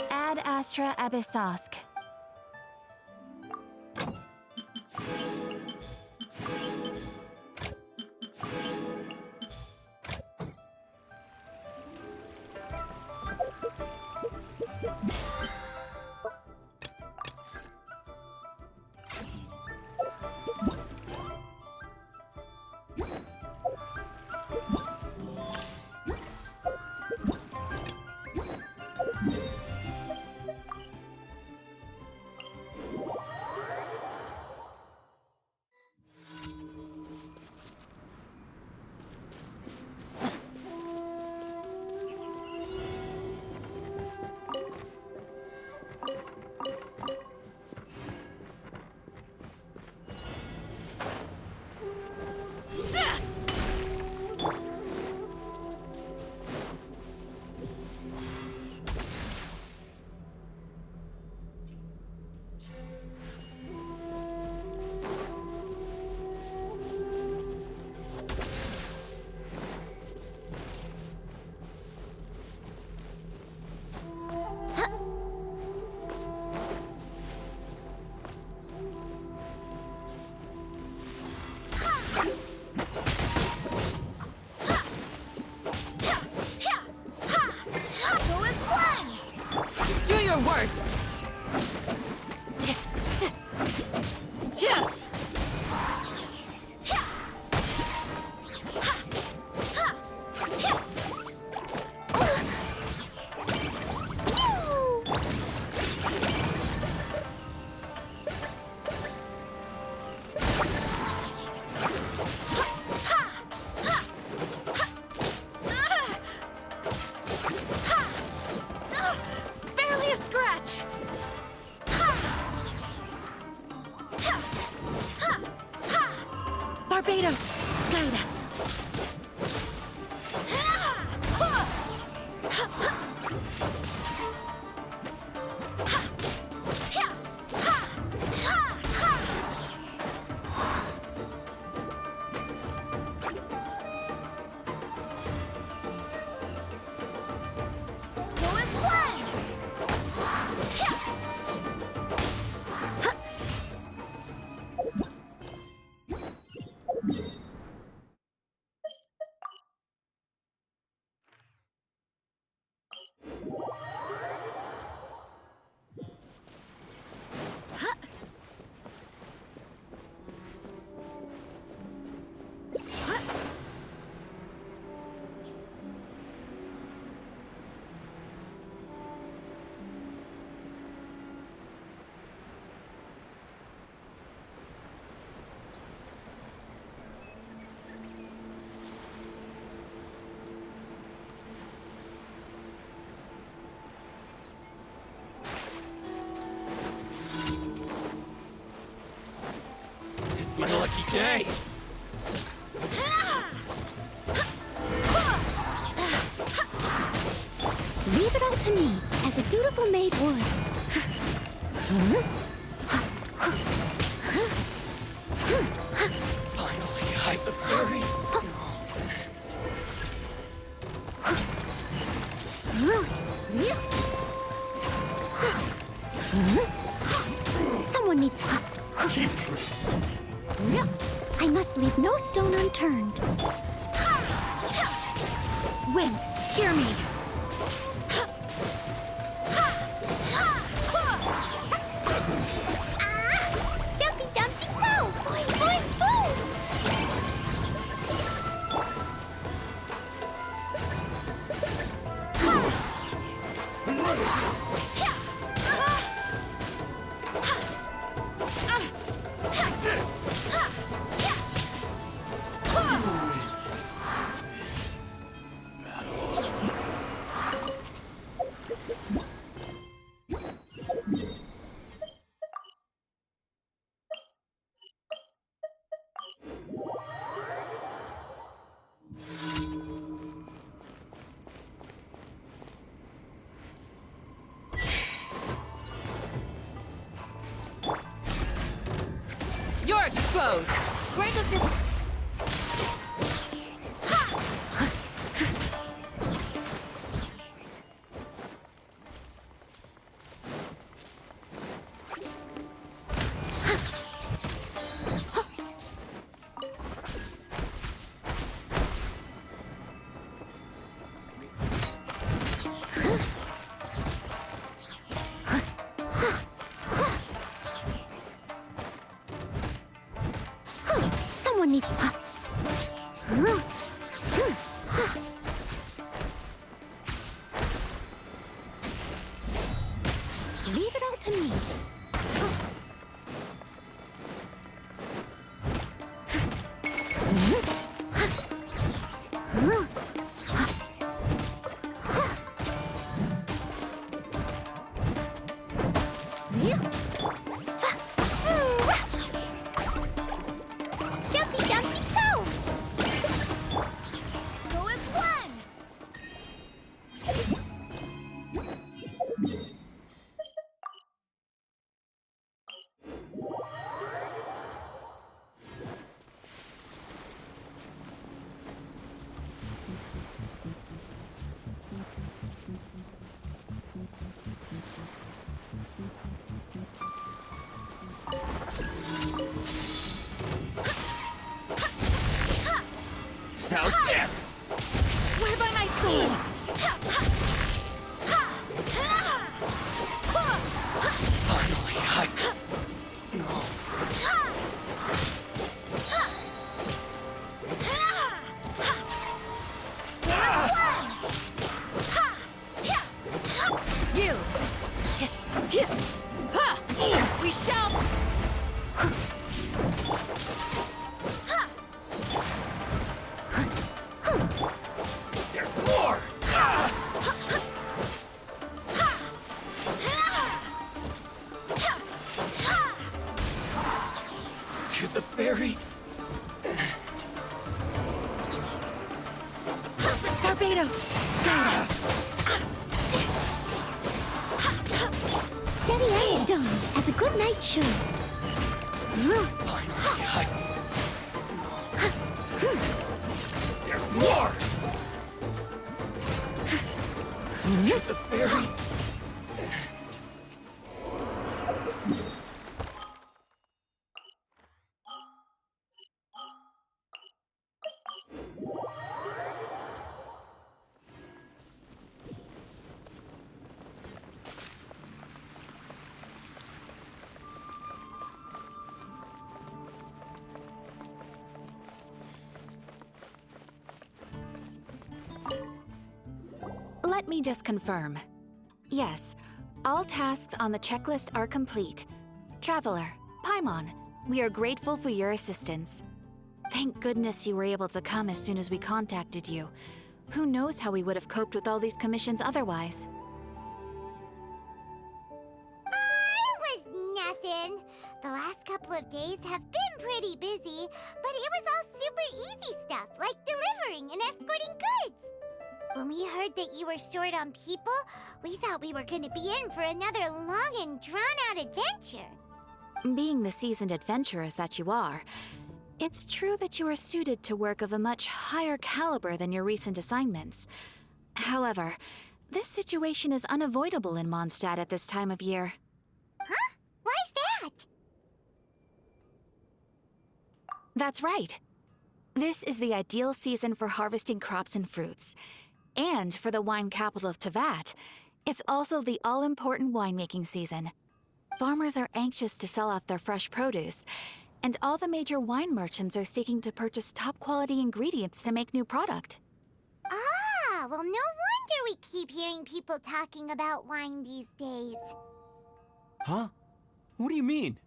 Ad Astra Abyssosk. lucky day. Leave it all to me, as a dutiful maid would. Finally, hide the fairy. Someone needs... Cheap tricks. I must leave no stone unturned. Wind, hear me. Jumpy Dumpty Go! Boing, boing, boom! You're exposed! Greatest in... Someone needs... Leave it all to me. Jumpy Dumpty Go! Go as one! How's this? Swear by my soul! Finally, hide. No. Yield! We shall... There's more! To the fairy. Barbados! Guide us! Steady as stone, as a good knight should. Finally, hide. There's more! To the fairy. Let me just confirm. Yes, all tasks on the checklist are complete. Traveler, Paimon, we are grateful for your assistance. Thank goodness you were able to come as soon as we contacted you. Who knows how we would have coped with all these commissions otherwise? I was nothing. The last couple couple of days have been pretty busy, but it was all super easy stuff, like delivering and escorting goods. When we heard that you were short on people, we thought we were going to be in for another long and drawn-out adventure. Being the seasoned adventurers that you are, it's true that you are suited to work of a much higher caliber than your recent assignments. However, this situation is unavoidable in Mondstadt at this time of year. Huh? Why's that? That's right. This is the ideal season for harvesting crops and fruits. And for the wine capital of Teyvat, it's also the all-important winemaking season. Farmers are anxious to sell off their fresh produce, and all the major wine merchants are seeking to purchase top-quality ingredients to make new product. Ah, well, no wonder we keep hearing people talking about wine these days. Huh? What do you mean?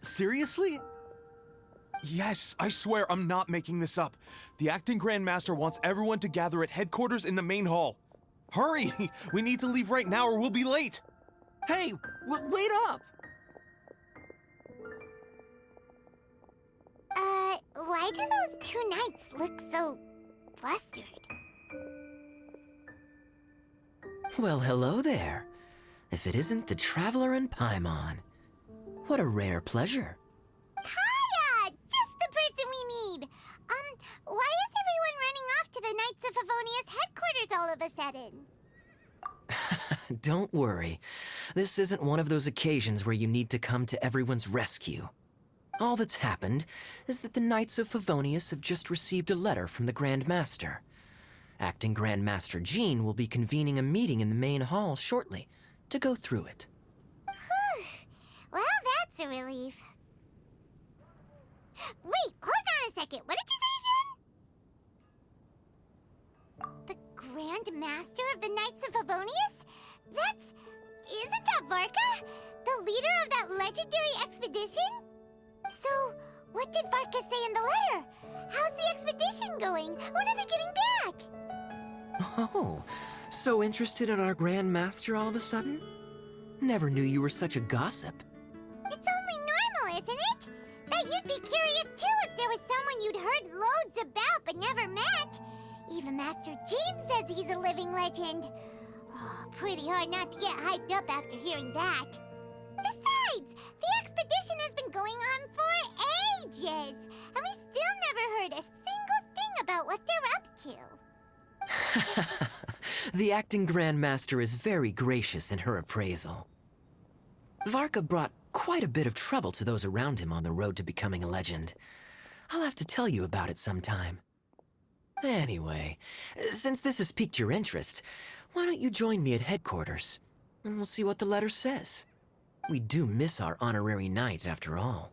Seriously? Yes, I swear I'm not making this up. The acting Grand Master wants everyone to gather at headquarters in the main hall. Hurry! We need to leave right now or we'll be late! Hey, wait up! Why do those two knights look so flustered? Well, hello there. If it isn't the Traveler and Paimon. What a rare pleasure. Kaya! Just the person we need! Why is everyone running off to the Knights of Favonius headquarters all of a sudden? Don't worry. This isn't one of those occasions where you need to come to everyone's rescue. All that's happened is that the Knights of Favonius have just received a letter from the Grand Master. Acting Grand Master Jean will be convening a meeting in the main hall shortly to go through it. Whew. Well, that's a relief. Wait, hold on a second. What did you say again? The Grand Master of the Knights of Favonius? Isn't that Varka? The leader of that legendary expedition? So, what did Varka say in the letter? How's the expedition going? When are they getting back? Oh, so interested in our Grand Master all of a sudden? Never knew you were such a gossip. It's only normal, isn't it? Bet you'd be curious too if there was someone you'd heard loads about but never met. Even Master Jean says he's a living legend. Oh, pretty hard not to get hyped up after hearing that. Besides, the expedition has been going on for ages, and we still never heard a single thing about what they're up to. The acting Grand Master is very gracious in her appraisal. Varka brought quite a bit of trouble to those around him on the road to becoming a legend. I'll have to tell you about it sometime. Anyway, since this has piqued your interest, why don't you join me at headquarters, and we'll see what the letter says. We do miss our honorary knight, after all.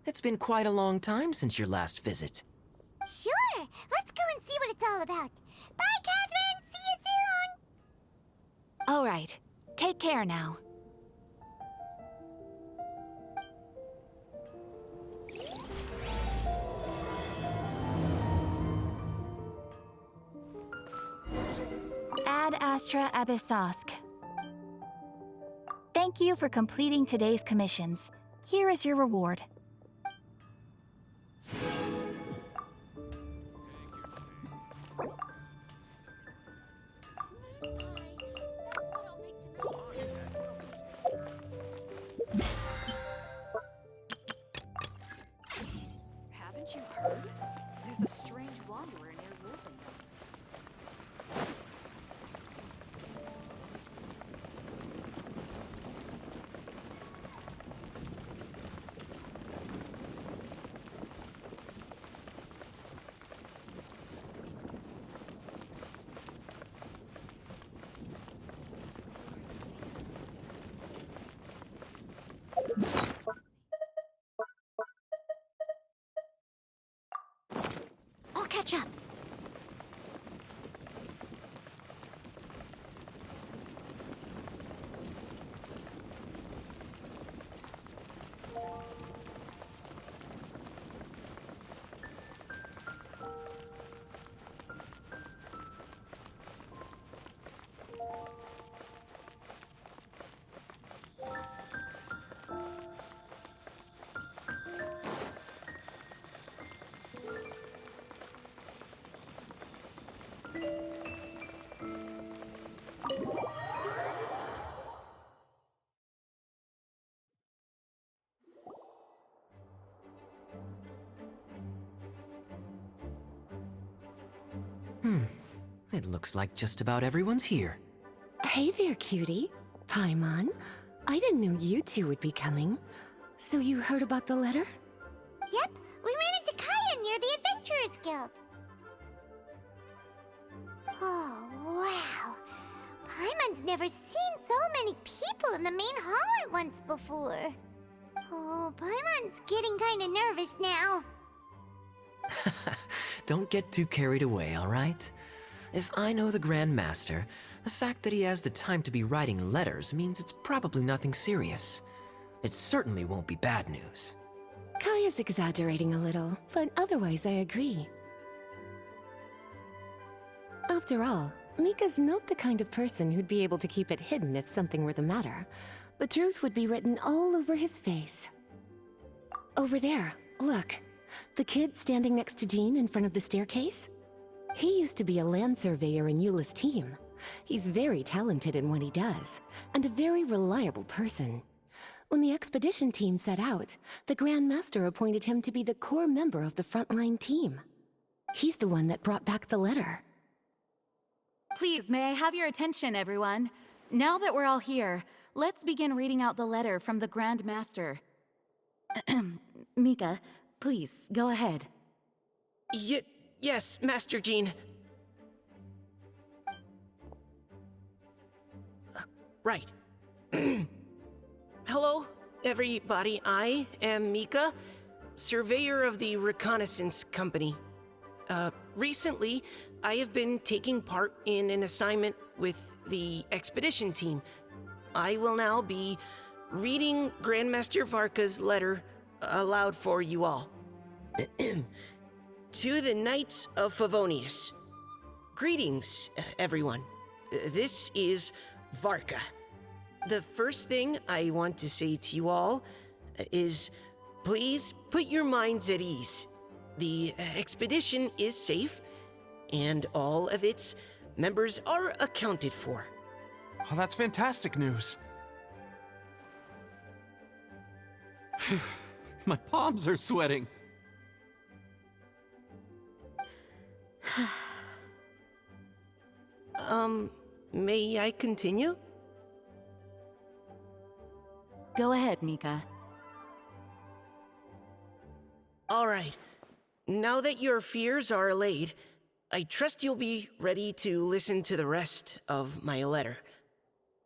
It's been quite a long time since your last visit. Sure, let's go and see what it's all about. Bye, Catherine! See you soon! All right, take care now. Ad Astra Abyssosk. Thank you for completing today's commissions. Here is your reward. Haven't you heard? There's a strange wanderer near Wolfen. I'll catch up. It looks like just about everyone's here. Hey there, cutie. Paimon. I didn't know you two would be coming. So you heard about the letter? Yep, we ran into Kaya near the Adventurers Guild. Oh, wow. Paimon's never seen so many people in the main hall at once before. Oh, Paimon's getting kinda nervous now. Don't get too carried away, all right? If I know the Grand Master, the fact that he has the time to be writing letters means it's probably nothing serious. It certainly won't be bad news. Kaya's exaggerating a little, but otherwise I agree. After all, Mika's not the kind of person who'd be able to keep it hidden if something were the matter. The truth would be written all over his face. Over there, look. The kid standing next to Jean in front of the staircase? He used to be a land surveyor in Eula's team. He's very talented in what he does, and a very reliable person. When the expedition team set out, the Grand Master appointed him to be the core member of the frontline team. He's the one that brought back the letter. Please, may I have your attention, everyone? Now that we're all here, let's begin reading out the letter from the Grand Master. Mika, please, go ahead. Yes, Master Jean. Right. Hello, everybody. I am Mika, surveyor of the Reconnaissance Company. Recently, I have been taking part in an assignment with the expedition team. I will now be reading Grandmaster Varka's letter aloud for you all. To the Knights of Favonius. Greetings, everyone. This is Varka. The first thing I want to say to you all is please put your minds at ease. The expedition is safe, and all of its members are accounted for. Oh, that's fantastic news. My palms are sweating. May I continue? Go ahead, Mika. All right. Now that your fears are allayed, I trust you'll be ready to listen to the rest of my letter.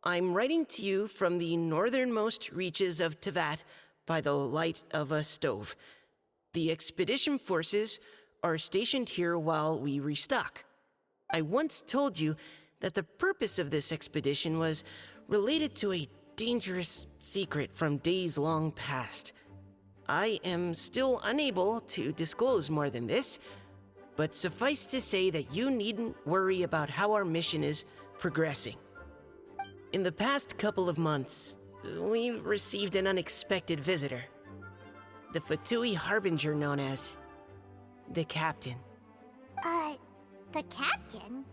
I'm writing to you from the northernmost reaches of Tevat by the light of a stove. The expedition forces are stationed here while we restock. I once told you that the purpose of this expedition was related to a dangerous secret from days long past. I am still unable to disclose more than this, but suffice to say that you needn't worry about how our mission is progressing. In the past couple of months, we received an unexpected visitor. The Fatui Harbinger known as the Captain. The Captain?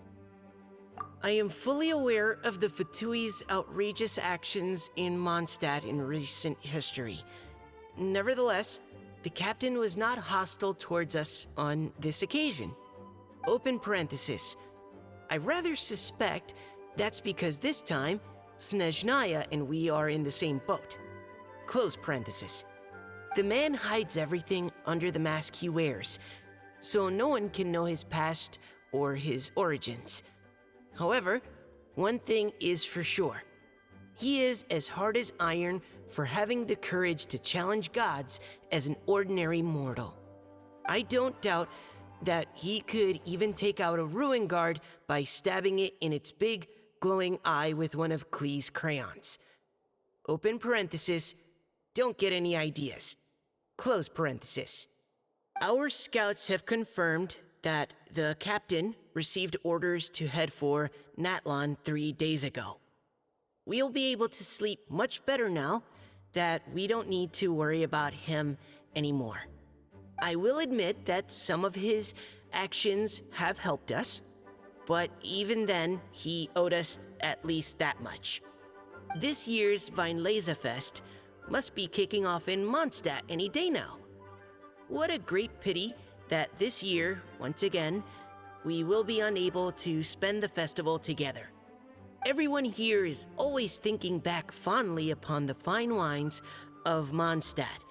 I am fully aware of the Fatui's outrageous actions in Mondstadt in recent history. Nevertheless, the Captain was not hostile towards us on this occasion. Open parenthesis. I rather suspect that's because this time, Snezhnaya and we are in the same boat. Close parenthesis. The man hides everything under the mask he wears, so no one can know his past or his origins. However, one thing is for sure. He is as hard as iron for having the courage to challenge gods as an ordinary mortal. I don't doubt that he could even take out a ruin guard by stabbing it in its big, glowing eye with one of Klee's crayons. Open parenthesis, don't get any ideas. Close parenthesis. Our scouts have confirmed that the captain received orders to head for Natlon 3 days ago. We'll be able to sleep much better now that we don't need to worry about him anymore. I will admit that some of his actions have helped us, but even then, he owed us at least that much. This year's Weinlesefest must be kicking off in Mondstadt any day now. What a great pity that this year, once again, we will be unable to spend the festival together. Everyone here is always thinking back fondly upon the fine wines of Mondstadt,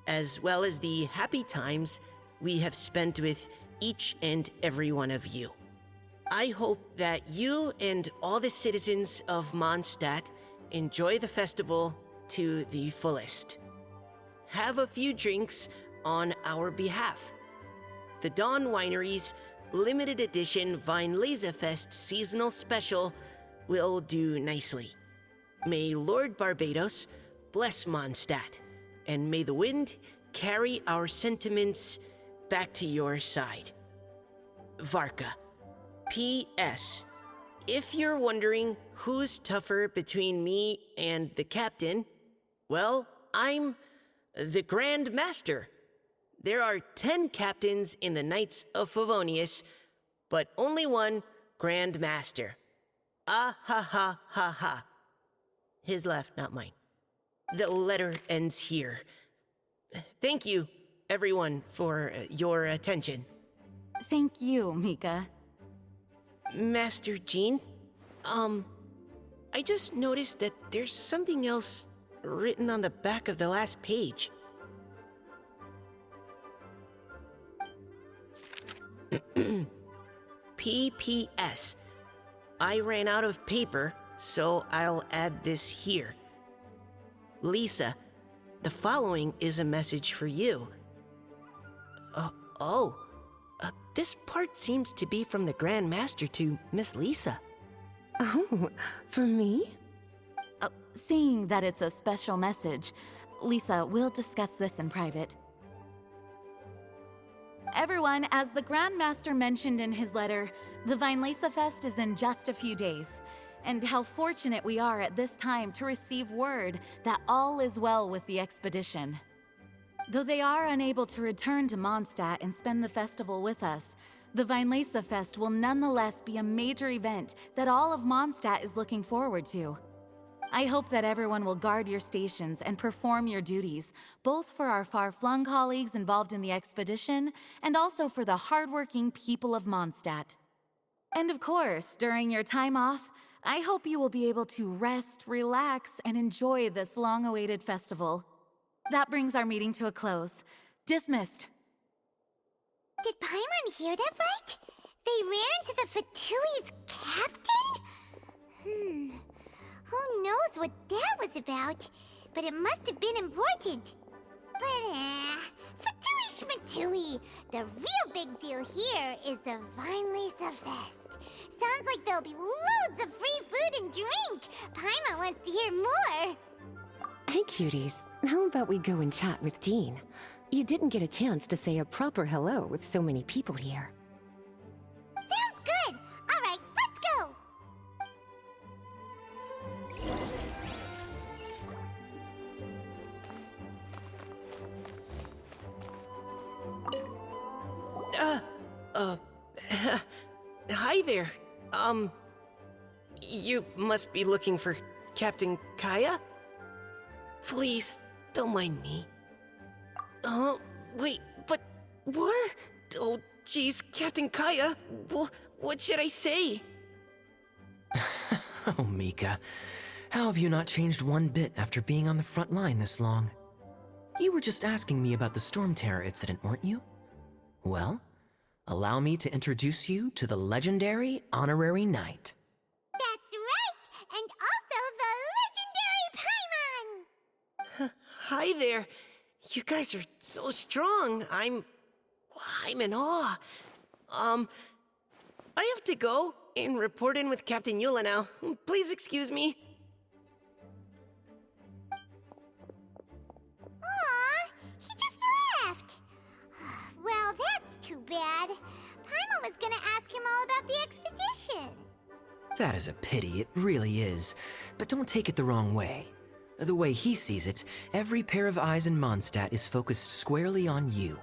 as well as the happy times we have spent with each and every one of you. I hope that you and all the citizens of Mondstadt enjoy the festival to the fullest. Have a few drinks on our behalf. The Dawn Winery's limited edition Weinlesefest seasonal special will do nicely. May Lord Barbados bless Mondstadt, and may the wind carry our sentiments back to your side. Varka. P.S. If you're wondering who's tougher between me and the captain, well, I'm the Grand Master. There are 10 captains in the Knights of Favonius, but only one Grand Master. Ah ha ha ha ha. His laugh, not mine. The letter ends here. Thank you, everyone, for your attention. Thank you, Mika. Master Jean, I just noticed that there's something else written on the back of the last page. P.P.S. I ran out of paper, so I'll add this here. Lisa, the following is a message for you. This part seems to be from the Grand Master to Miss Lisa. Oh, for me? Seeing that it's a special message, Lisa, we'll discuss this in private. Everyone, as the Grand Master mentioned in his letter, the Weinlesefest is in just a few days. And how fortunate we are at this time to receive word that all is well with the expedition. Though they are unable to return to Mondstadt and spend the festival with us, the Weinlesefest will nonetheless be a major event that all of Mondstadt is looking forward to. I hope that everyone will guard your stations and perform your duties, both for our far-flung colleagues involved in the expedition and also for the hardworking people of Mondstadt. And of course, during your time off, I hope you will be able to rest, relax, and enjoy this long-awaited festival. That brings our meeting to a close. Dismissed. Did Paimon hear that right? They ran into the Fatui's captain? Who knows what that was about? But it must have been important. But, Fatui Schmatui! The real big deal here is the Weinlesefest. Sounds like there'll be loads of free food and drink. Paimon wants to hear more. Hey, cuties. How about we go and chat with Jean? You didn't get a chance to say a proper hello with so many people here. Sounds good. All right, let's go. Hi there. You must be looking for Captain Kaya? Please, don't mind me. Oh, wait, but what? Oh, jeez, Captain Kaya, what should I say? Oh, Mika. How have you not changed one bit after being on the front line this long? You were just asking me about the Storm Terror incident, weren't you? Well, allow me to introduce you to the legendary Honorary Knight. That's right, and also the legendary Paimon! Hi there. You guys are so strong. I'm in awe. I have to go and report in with Captain Eula now. Please excuse me. Aw, he just left. Well, that's too bad. Paimon was gonna ask him all about the expedition. That is a pity, it really is. But don't take it the wrong way. The way he sees it, every pair of eyes in Mondstadt is focused squarely on you.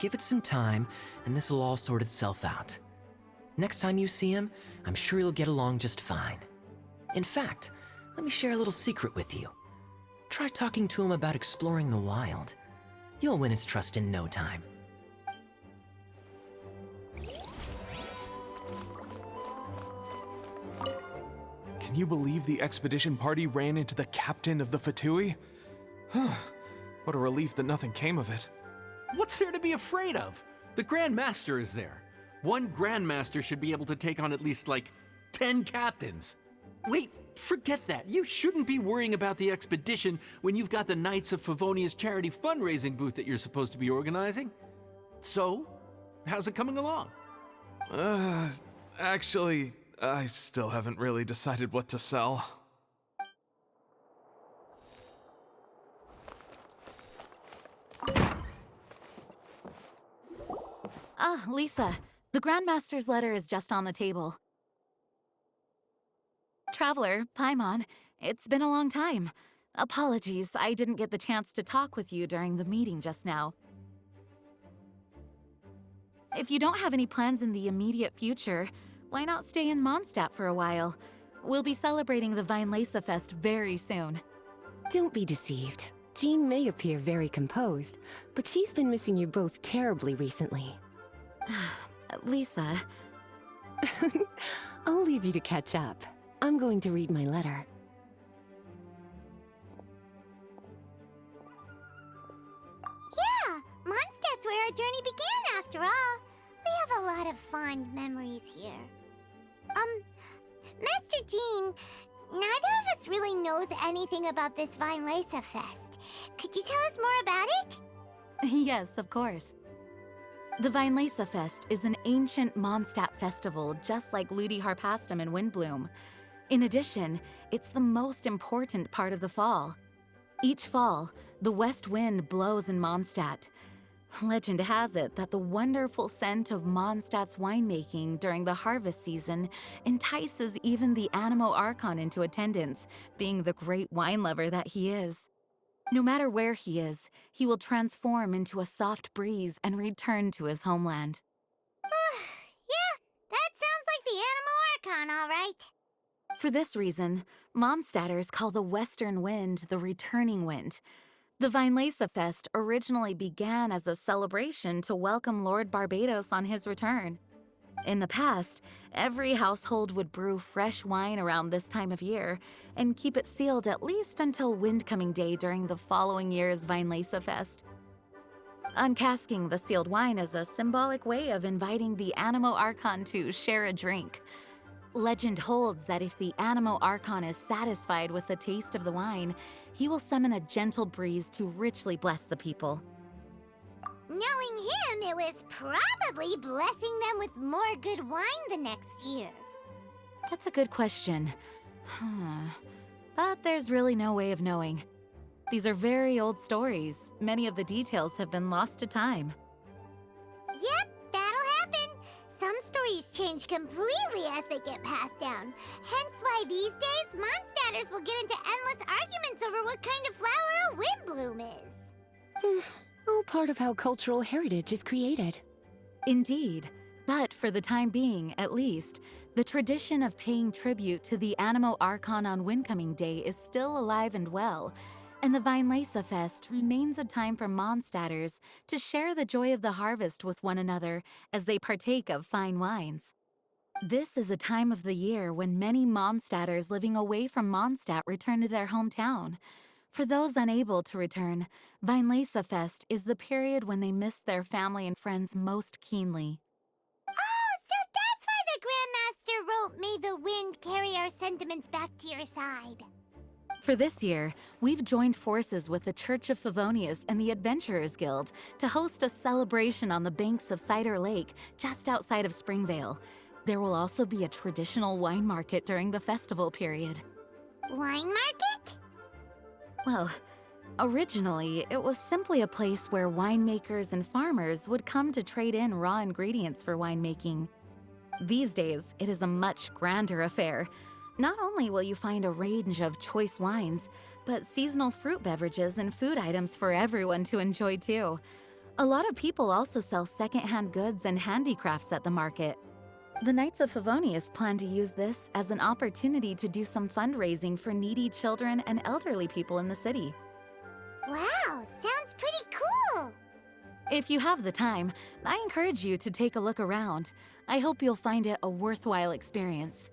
Give it some time, and this will all sort itself out. Next time you see him, I'm sure you'll get along just fine. In fact, let me share a little secret with you. Try talking to him about exploring the wild. You'll win his trust in no time. Can you believe the expedition party ran into the captain of the Fatui? What a relief that nothing came of it. What's there to be afraid of? The Grand Master is there. One Grand Master should be able to take on at least, 10 captains. Wait, forget that. You shouldn't be worrying about the expedition when you've got the Knights of Favonia's charity fundraising booth that you're supposed to be organizing. So, how's it coming along? Actually, I still haven't really decided what to sell. Ah, Lisa, the Grandmaster's letter is just on the table. Traveler, Paimon, it's been a long time. Apologies, I didn't get the chance to talk with you during the meeting just now. If you don't have any plans in the immediate future, why not stay in Mondstadt for a while? We'll be celebrating the Weinlese Fest very soon. Don't be deceived. Jean may appear very composed, but she's been missing you both terribly recently. Lisa... I'll leave you to catch up. I'm going to read my letter. Yeah, Mondstadt's where our journey began after all. We have a lot of fond memories here. Master Jean, neither of us really knows anything about this Weinlese Fest. Could you tell us more about it? Yes, of course. The Weinlese Fest is an ancient Mondstadt festival just like Ludi Harpastum and Windbloom. In addition, it's the most important part of the fall. Each fall, the west wind blows in Mondstadt. Legend has it that the wonderful scent of Mondstadt's winemaking during the harvest season entices even the Animo Archon into attendance, being the great wine lover that he is. No matter where he is, he will transform into a soft breeze and return to his homeland. Yeah, that sounds like the Animo Archon, all right. For this reason, Mondstadters call the western wind the returning wind. The Weinlese Fest originally began as a celebration to welcome Lord Barbados on his return. In the past, every household would brew fresh wine around this time of year and keep it sealed at least until Windcoming Day during the following year's Weinlese Fest. Uncasking the sealed wine is a symbolic way of inviting the Animo Archon to share a drink. Legend holds that if the Animo Archon is satisfied with the taste of the wine, he will summon a gentle breeze to richly bless the people. Knowing him, it was probably blessing them with more good wine the next year. That's a good question. But there's really no way of knowing. These are very old stories. Many of the details have been lost to time. Yep, that'll happen. Some stories change completely as they get passed down. Hence why these days, Mondstadters will get into endless arguments over what kind of flower a windbloom is. All part of how cultural heritage is created. Indeed. But for the time being, at least, the tradition of paying tribute to the Animo Archon on Windcoming Day is still alive and well, and the Weinlese Fest remains a time for Mondstadters to share the joy of the harvest with one another as they partake of fine wines. This is a time of the year when many Mondstadters living away from Mondstadt return to their hometown. For those unable to return, Weinlese Fest is the period when they miss their family and friends most keenly. Oh, so that's why the Grandmaster wrote, "May the wind carry our sentiments back to your side." For this year, we've joined forces with the Church of Favonius and the Adventurers Guild to host a celebration on the banks of Cider Lake just outside of Springvale. There will also be a traditional wine market during the festival period. Wine market? Well, originally, it was simply a place where winemakers and farmers would come to trade in raw ingredients for winemaking. These days, it is a much grander affair. Not only will you find a range of choice wines, but seasonal fruit beverages and food items for everyone to enjoy too. A lot of people also sell secondhand goods and handicrafts at the market. The Knights of Favonius plan to use this as an opportunity to do some fundraising for needy children and elderly people in the city. Wow, sounds pretty cool. If you have the time, I encourage you to take a look around. I hope you'll find it a worthwhile experience.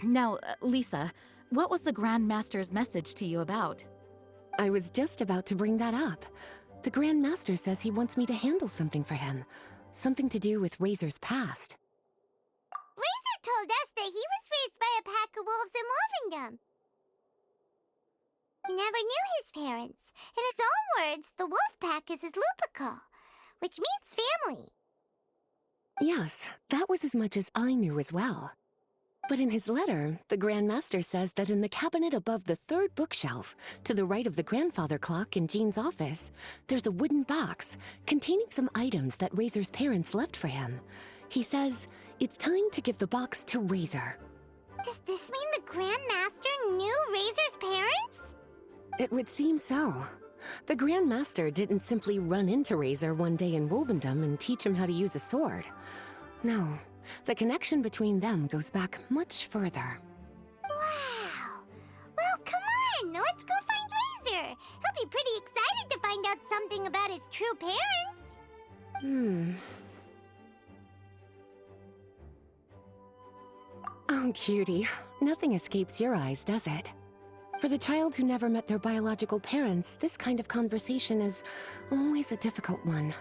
Now, Lisa, what was the Grand Master's message to you about? I was just about to bring that up. The Grand Master says he wants me to handle something for him. Something to do with Razor's past. Razor told us that he was raised by a pack of wolves in Wolvendom. He never knew his parents. In his own words, the wolf pack is his lupical, which means family. Yes, that was as much as I knew as well. But in his letter, the Grand Master says that in the cabinet above the third bookshelf, to the right of the grandfather clock in Jean's office, there's a wooden box containing some items that Razor's parents left for him. He says it's time to give the box to Razor. Does this mean the Grand Master knew Razor's parents? It would seem so. The Grand Master didn't simply run into Razor one day in Wolvendom and teach him how to use a sword. No, the connection between them goes back much further. Wow! Well, come on! Let's go find Razor! He'll be pretty excited to find out something about his true parents! Oh, cutie. Nothing escapes your eyes, does it? For the child who never met their biological parents, this kind of conversation is always a difficult one,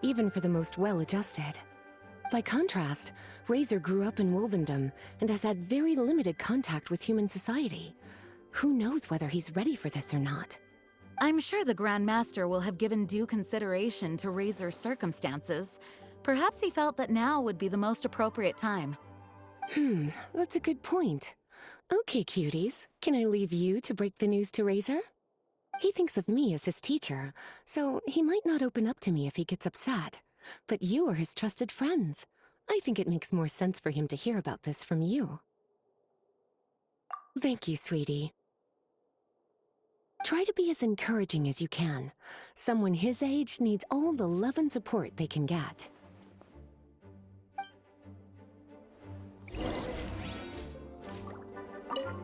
even for the most well-adjusted. By contrast, Razor grew up in Wolvendom and has had very limited contact with human society. Who knows whether he's ready for this or not? I'm sure the Grand Master will have given due consideration to Razor's circumstances. Perhaps he felt that now would be the most appropriate time. That's a good point. Okay, cuties, can I leave you to break the news to Razor? He thinks of me as his teacher, so he might not open up to me if he gets upset. But you are his trusted friends. I think it makes more sense for him to hear about this from you. Thank you, sweetie. Try to be as encouraging as you can. Someone his age needs all the love and support they can get.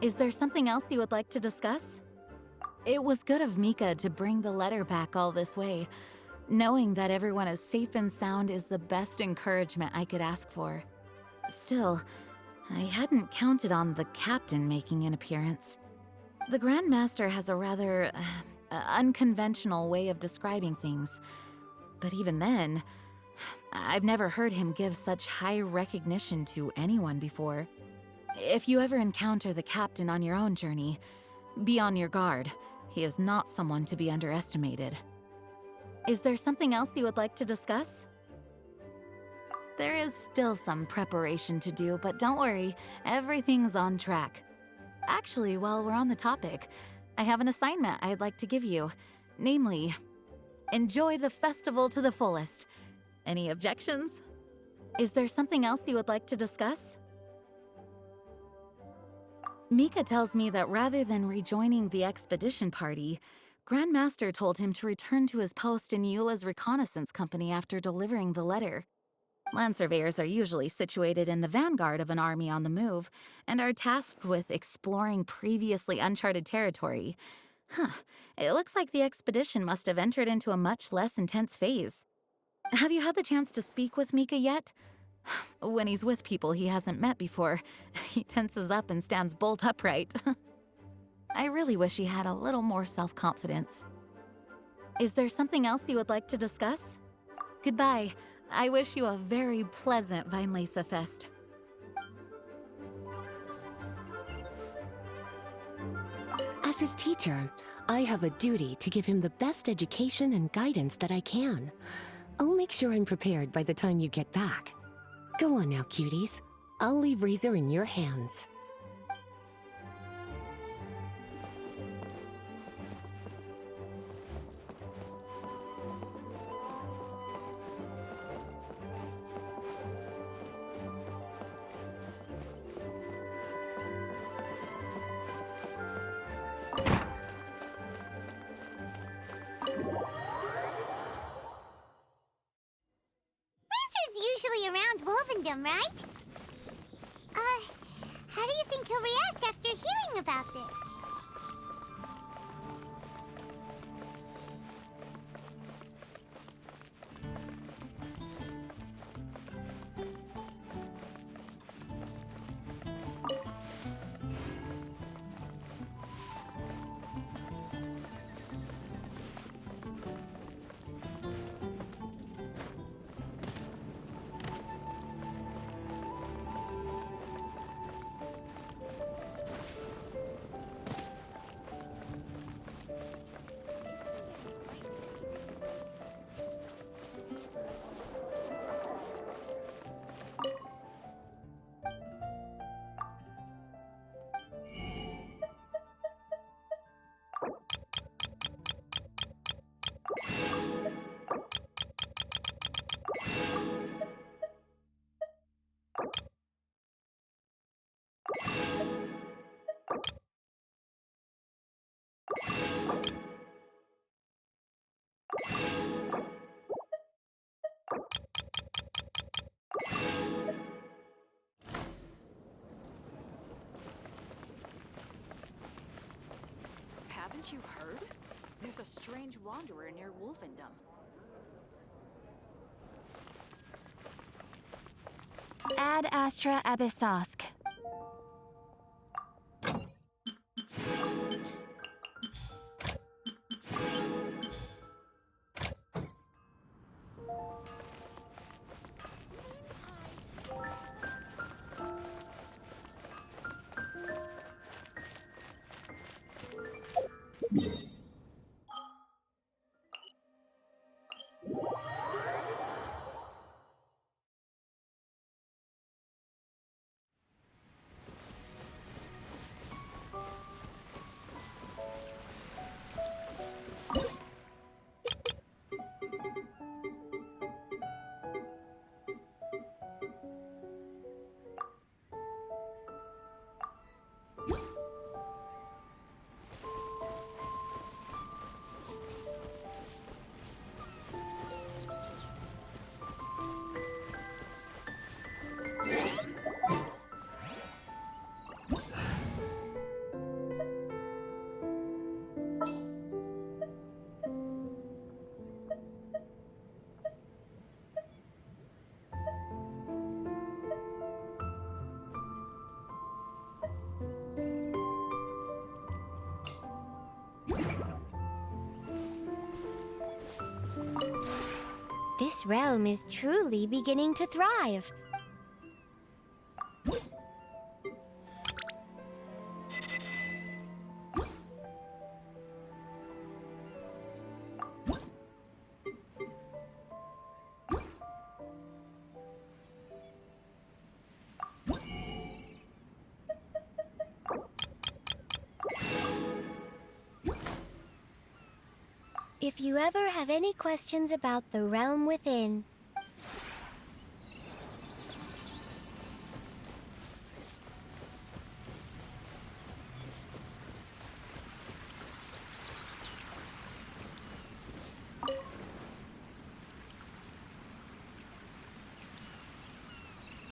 Is there something else you would like to discuss? It was good of Mika to bring the letter back all this way. Knowing that everyone is safe and sound is the best encouragement I could ask for. Still, I hadn't counted on the captain making an appearance. The Grand Master has a rather unconventional way of describing things. But even then, I've never heard him give such high recognition to anyone before. If you ever encounter the captain on your own journey, be on your guard. He is not someone to be underestimated. Is there something else you would like to discuss? There is still some preparation to do, but don't worry, everything's on track. Actually, while we're on the topic, I have an assignment I'd like to give you. Namely, enjoy the festival to the fullest. Any objections? Is there something else you would like to discuss? Mika tells me that rather than rejoining the expedition party, Grand Master told him to return to his post in Eula's reconnaissance company after delivering the letter. Land surveyors are usually situated in the vanguard of an army on the move and are tasked with exploring previously uncharted territory. It looks like the expedition must have entered into a much less intense phase. Have you had the chance to speak with Mika yet? When he's with people he hasn't met before, he tenses up and stands bolt upright. I really wish he had a little more self-confidence. Is there something else you would like to discuss? Goodbye. I wish you a very pleasant Vinelesa Fest. As his teacher, I have a duty to give him the best education and guidance that I can. I'll make sure I'm prepared by the time you get back. Go on now, cuties. I'll leave Razor in your hands. Usually around Wolvendom, right? How do you think he'll react after hearing about this? Haven't you heard? There's a strange wanderer near Wolfendom. Ad Astra Abyssosk. This realm is truly beginning to thrive. If you ever have any questions about the realm within,